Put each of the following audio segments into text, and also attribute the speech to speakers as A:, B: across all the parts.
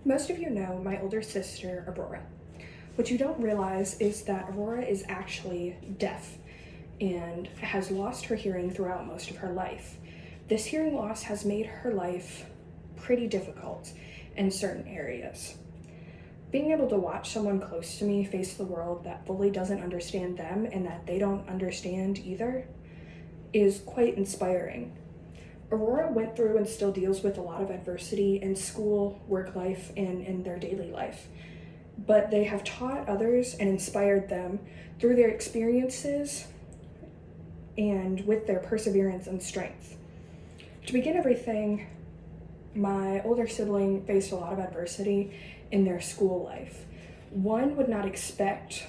A: Most of you know my older sister, Aurora. What you don't realize is that Aurora is actually deaf and has lost her hearing throughout most of her life. This hearing loss has made her life pretty difficult in certain areas. Being able to watch someone close to me face the world that fully doesn't understand them and that they don't understand either is quite inspiring. Aurora went through and still deals with a lot of adversity in school, work life, and in their daily life. But they have taught others and inspired them through their experiences and with their perseverance and strength. To begin everything, my older sibling faced a lot of adversity in their school life. One would not expect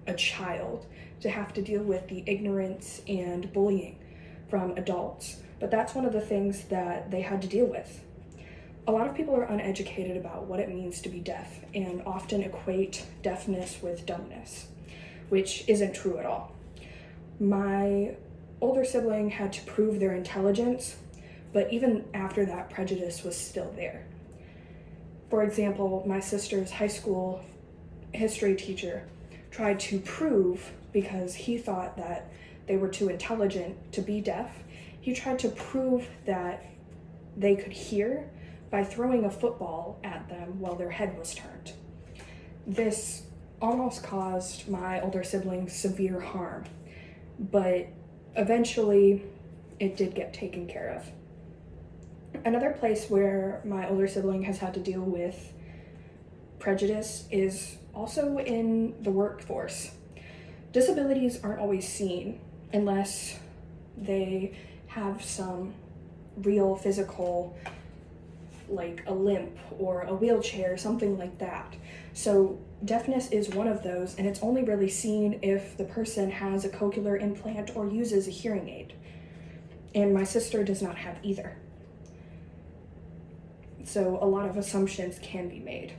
A: a child to have to deal with the ignorance and bullying from adults, but that's one of the things that they had to deal with. A lot of people are uneducated about what it means to be deaf and often equate deafness with dumbness, which isn't true at all. My older sibling had to prove their intelligence, but even after that, prejudice was still there. For example, my sister's high school history teacher tried to prove, because he thought that they were too intelligent to be deaf, he tried to prove that they could hear by throwing a football at them while their head was turned. This almost caused my older sibling severe harm, but eventually it did get taken care of. Another place where my older sibling has had to deal with prejudice is also in the workforce. Disabilities aren't always seen unless they have some real physical, like a limp or a wheelchair, something like that. So deafness is one of those, and it's only really seen if the person has a cochlear implant or uses a hearing aid. And my sister does not have either. So a lot of assumptions can be made.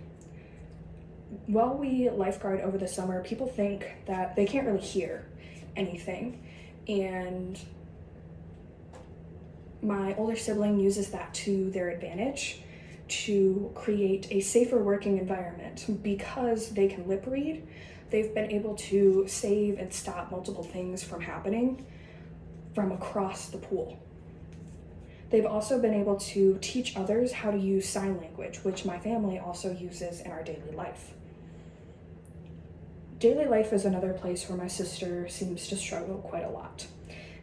A: While we lifeguard over the summer, people think that they can't really hear anything, and my older sibling uses that to their advantage to create a safer working environment. Because they can lip read, they've been able to save and stop multiple things from happening from across the pool. They've also been able to teach others how to use sign language, which my family also uses in our daily life. Daily life is another place where my sister seems to struggle quite a lot.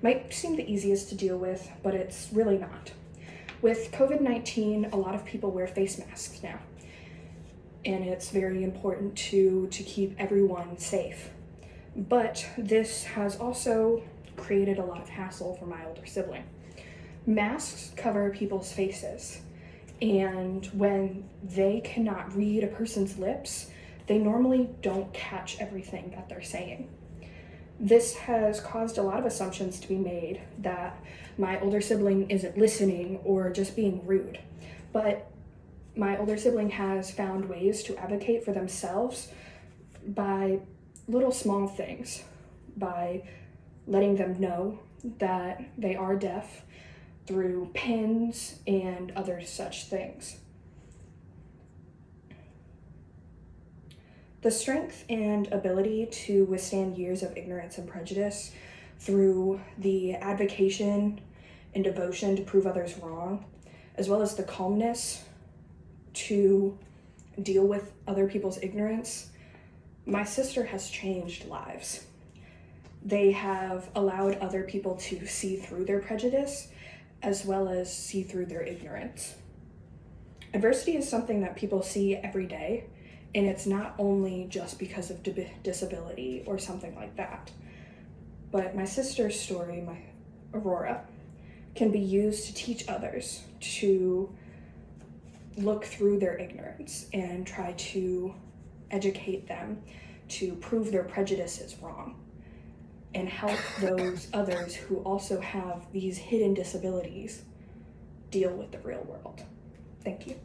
A: Might seem the easiest to deal with, but it's really not. With COVID-19, a lot of people wear face masks now, and it's very important to keep everyone safe. But this has also created a lot of hassle for my older sibling. Masks cover people's faces, and when they cannot read a person's lips, they normally don't catch everything that they're saying. This has caused a lot of assumptions to be made that my older sibling isn't listening or just being rude. But my older sibling has found ways to advocate for themselves by little small things, by letting them know that they are deaf through pens and other such things. The strength and ability to withstand years of ignorance and prejudice through the advocation and devotion to prove others wrong, as well as the calmness to deal with other people's ignorance, my sister has changed lives. They have allowed other people to see through their prejudice as well as see through their ignorance. Adversity is something that people see every day, and it's not only just because of disability or something like that. But my sister's story, my Aurora, can be used to teach others to look through their ignorance and try to educate them to prove their prejudices wrong and help those others who also have these hidden disabilities deal with the real world. Thank you.